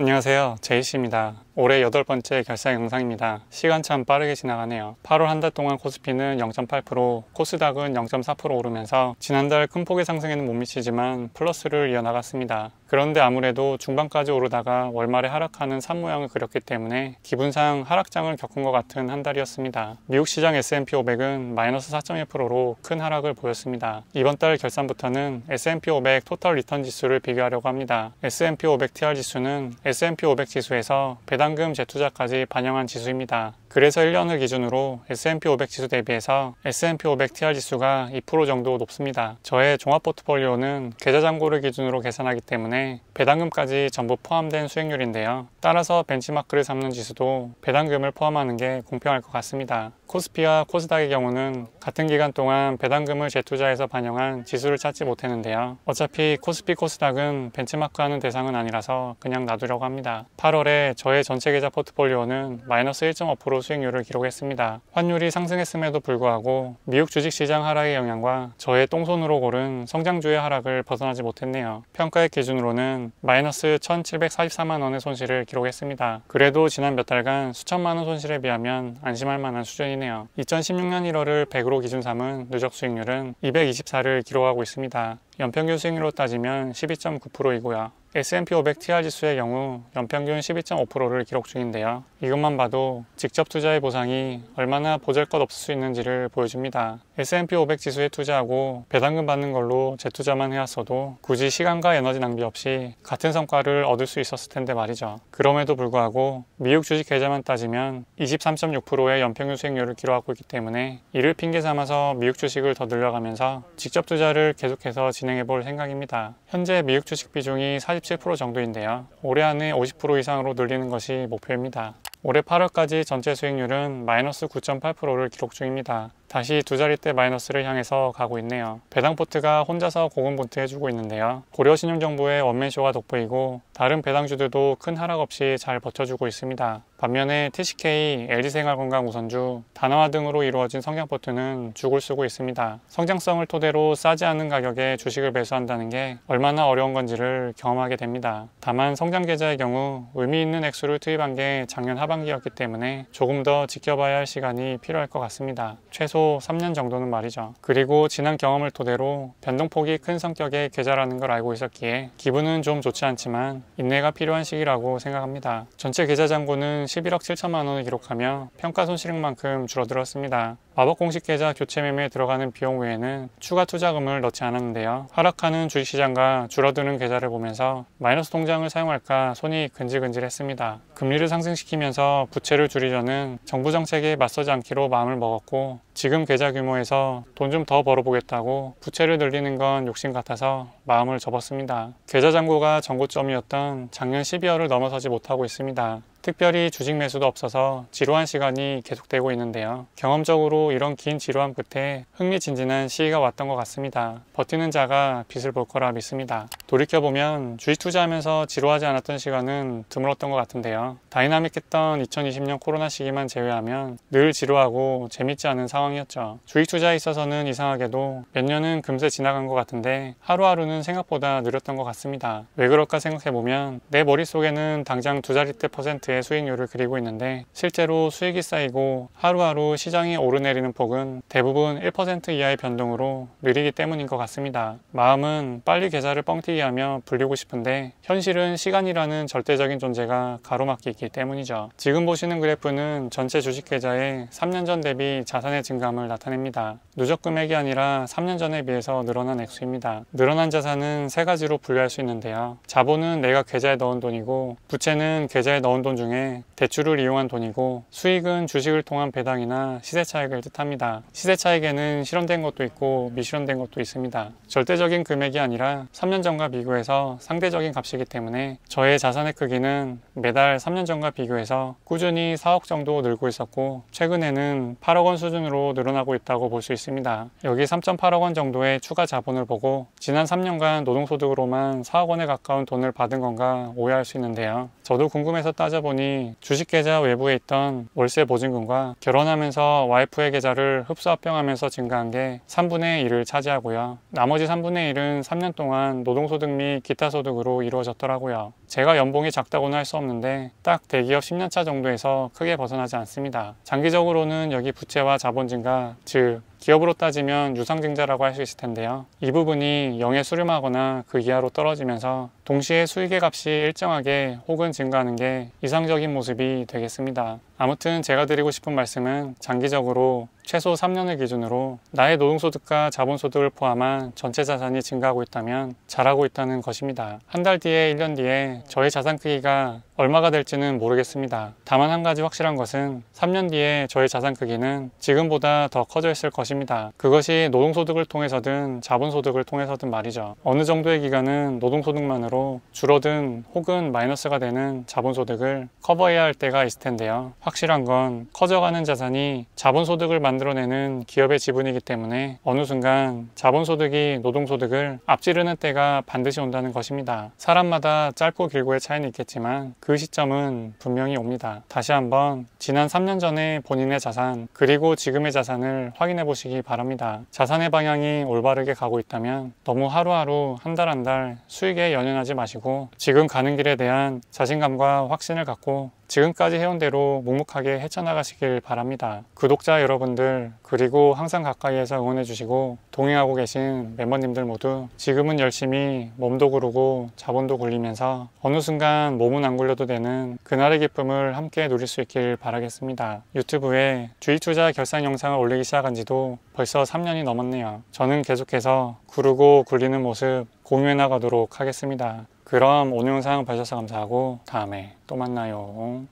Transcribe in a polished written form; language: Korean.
안녕하세요, 제이씨입니다. 올해 8번째 결산 영상입니다. 시간 참 빠르게 지나가네요. 8월 한 달 동안 코스피는 0.8%, 코스닥은 0.4% 오르면서 지난달 큰 폭의 상승에는 못 미치지만 플러스를 이어나갔습니다. 그런데 아무래도 중반까지 오르다가 월말에 하락하는 산 모양을 그렸기 때문에 기분상 하락장을 겪은 것 같은 한 달이었습니다. 미국 시장 S&P 500은 마이너스 4.1%로 큰 하락을 보였습니다. 이번 달 결산부터는 S&P 500 토탈 리턴 지수를 비교하려고 합니다. S&P 500 TR 지수는 S&P 500 지수에서 배당금 재투자까지 반영한 지수입니다. 그래서 1년을 기준으로 S&P 500 지수 대비해서 S&P 500 TR 지수가 2% 정도 높습니다. 저의 종합 포트폴리오는 계좌 잔고를 기준으로 계산하기 때문에 배당금까지 전부 포함된 수익률인데요. 따라서 벤치마크를 삼는 지수도 배당금을 포함하는 게 공평할 것 같습니다. 코스피와 코스닥의 경우는 같은 기간 동안 배당금을 재투자해서 반영한 지수를 찾지 못했는데요. 어차피 코스피, 코스닥은 벤치마크하는 대상은 아니라서 그냥 놔두려고 합니다. 8월에 저의 전체 계좌 포트폴리오는 마이너스 1.5% 수익률을 기록했습니다. 환율이 상승했음에도 불구하고 미국 주식시장 하락의 영향과 저의 똥손으로 고른 성장주의 하락을 벗어나지 못했네요. 평가액 기준으로는 마이너스 1,744만 원의 손실을 기록했습니다. 그래도 지난 몇 달간 수천만 원 손실에 비하면 안심할 만한 수준이네요. 2016년 1월을 100으로 기준 삼은 누적 수익률은 224를 기록하고 있습니다. 연평균 수익률로 따지면 12.9%이고요. S&P 500 TR 지수의 경우 연평균 12.5%를 기록 중인데요. 이것만 봐도 직접 투자의 보상이 얼마나 보잘것없을 수 있는지를 보여줍니다. S&P 500 지수에 투자하고 배당금 받는 걸로 재투자만 해왔어도 굳이 시간과 에너지 낭비 없이 같은 성과를 얻을 수 있었을 텐데 말이죠. 그럼에도 불구하고 미국 주식 계좌만 따지면 23.6%의 연평균 수익률을 기록하고 있기 때문에 이를 핑계 삼아서 미국 주식을 더 늘려가면서 직접 투자를 계속해서 진행해 볼 생각입니다. 현재 미국 주식 비중이 47% 정도인데요. 올해 안에 50% 이상으로 늘리는 것이 목표입니다. 올해 8월까지 전체 수익률은 마이너스 9.8%를 기록 중입니다. 다시 두 자릿대 마이너스를 향해서 가고 있네요. 배당포트가 혼자서 고군분투 해주고 있는데요. 고려신용정보의 원맨쇼가 돋보이고 다른 배당주들도 큰 하락 없이 잘 버텨주고 있습니다. 반면에 TCK, LG생활건강 우선주, 다나와 등으로 이루어진 성장포트는 죽을 쓰고 있습니다. 성장성을 토대로 싸지 않은 가격에 주식을 매수한다는 게 얼마나 어려운 건지를 경험하게 됩니다. 다만 성장계좌의 경우 의미 있는 액수를 투입한 게 작년 하반기였기 때문에 조금 더 지켜봐야 할 시간이 필요할 것 같습니다. 최소 3년 정도는 말이죠. 그리고 지난 경험을 토대로 변동폭이 큰 성격의 계좌라는 걸 알고 있었기에 기분은 좀 좋지 않지만 인내가 필요한 시기라고 생각합니다. 전체 계좌 잔고는 11억 7천만 원을 기록하며 평가 손실액만큼 줄어들었습니다. 마법 공식 계좌 교체 매매에 들어가는 비용 외에는 추가 투자금을 넣지 않았는데요. 하락하는 주식시장과 줄어드는 계좌를 보면서 마이너스 통장을 사용할까 손이 근질근질했습니다. 금리를 상승시키면서 부채를 줄이려는 정부 정책에 맞서지 않기로 마음을 먹었고 지금 계좌 규모에서 돈 좀 더 벌어보겠다고 부채를 늘리는 건 욕심 같아서 마음을 접었습니다. 계좌 잔고가 전고점이었던 작년 12월을 넘어서지 못하고 있습니다. 특별히 주식 매수도 없어서 지루한 시간이 계속되고 있는데요. 경험적으로 이런 긴 지루함 끝에 흥미진진한 시기가 왔던 것 같습니다. 버티는 자가 빛을 볼 거라 믿습니다. 돌이켜보면 주식 투자하면서 지루하지 않았던 시간은 드물었던 것 같은데요. 다이나믹했던 2020년 코로나 시기만 제외하면 늘 지루하고 재밌지 않은 상황이었죠. 주식 투자에 있어서는 이상하게도 몇 년은 금세 지나간 것 같은데 하루하루는 생각보다 느렸던 것 같습니다. 왜 그럴까 생각해보면 내 머릿속에는 당장 두 자릿대 %의 수익률을 그리고 있는데 실제로 수익이 쌓이고 하루하루 시장이 오르내리는 폭은 대부분 1% 이하의 변동으로 느리기 때문인 것 같습니다. 마음은 빨리 계좌를 뻥튀기 하며 불리고 싶은데 현실은 시간이라는 절대적인 존재가 가로막기 있기 때문이죠. 지금 보시는 그래프는 전체 주식 계좌의 3년 전 대비 자산의 증감을 나타냅니다. 누적 금액이 아니라 3년 전에 비해서 늘어난 액수입니다. 늘어난 자산은 세 가지로 분류할 수 있는데요. 자본은 내가 계좌에 넣은 돈이고 부채는 계좌에 넣은 돈 중에 대출을 이용한 돈이고 수익은 주식을 통한 배당이나 시세 차익을 뜻합니다. 시세 차익에는 실현된 것도 있고 미실현된 것도 있습니다. 절대적인 금액이 아니라 3년 전과 비교해서 상대적인 값이기 때문에 저의 자산의 크기는 매달 3년 전과 비교해서 꾸준히 4억 정도 늘고 있었고 최근에는 8억 원 수준으로 늘어나고 있다고 볼 수 있습니다. 여기 3.8억 원 정도의 추가 자본을 보고 지난 3년간 노동소득으로만 4억 원에 가까운 돈을 받은 건가 오해할 수 있는데요. 저도 궁금해서 따져보니 주식계좌 외부에 있던 월세 보증금과 결혼하면서 와이프의 계좌를 흡수 합병하면서 증가한 게 3분의 1을 차지하고요. 나머지 3분의 1은 3년 동안 노동소득 및 기타 소득으로 이루어졌더라고요. 제가 연봉이 작다고는 할 수 없는데 딱 대기업 10년차 정도에서 크게 벗어나지 않습니다. 장기적으로는 여기 부채와 자본 증가, 즉 기업으로 따지면 유상증자라고 할 수 있을 텐데요. 이 부분이 0에 수렴하거나 그 이하로 떨어지면서 동시에 수익의 값이 일정하게 혹은 증가하는 게 이상적인 모습이 되겠습니다. 아무튼 제가 드리고 싶은 말씀은 장기적으로 최소 3년을 기준으로 나의 노동소득과 자본소득을 포함한 전체 자산이 증가하고 있다면 잘하고 있다는 것입니다. 한 달 뒤에 1년 뒤에 저의 자산 크기가 얼마가 될지는 모르겠습니다. 다만 한 가지 확실한 것은 3년 뒤에 저의 자산 크기는 지금보다 더 커져 있을 것입니다. 그것이 노동소득을 통해서든 자본소득을 통해서든 말이죠. 어느 정도의 기간은 노동소득만으로 줄어든 혹은 마이너스가 되는 자본소득을 커버해야 할 때가 있을 텐데요. 확실한 건 커져가는 자산이 자본소득을 만들어내는 기업의 지분이기 때문에 어느 순간 자본소득이 노동소득을 앞지르는 때가 반드시 온다는 것입니다. 사람마다 짧고 길고의 차이는 있겠지만 그 시점은 분명히 옵니다. 다시 한번 지난 3년 전의 본인의 자산 그리고 지금의 자산을 확인해 보시기 바랍니다. 자산의 방향이 올바르게 가고 있다면 너무 하루하루 한 달 한 달 수익에 연연하지 마시고 지금 가는 길에 대한 자신감과 확신을 갖고 지금까지 해온 대로 묵묵하게 헤쳐나가시길 바랍니다. 구독자 여러분들 그리고 항상 가까이에서 응원해 주시고 동행하고 계신 멤버님들 모두 지금은 열심히 몸도 구르고 자본도 굴리면서 어느 순간 몸은 안 굴려도 되는 그날의 기쁨을 함께 누릴 수 있길 바라겠습니다. 유튜브에 주식투자 결산 영상을 올리기 시작한 지도 벌써 3년이 넘었네요. 저는 계속해서 구르고 굴리는 모습 공유해 나가도록 하겠습니다. 그럼 오늘 영상 봐주셔서 감사하고 다음에 또 만나요.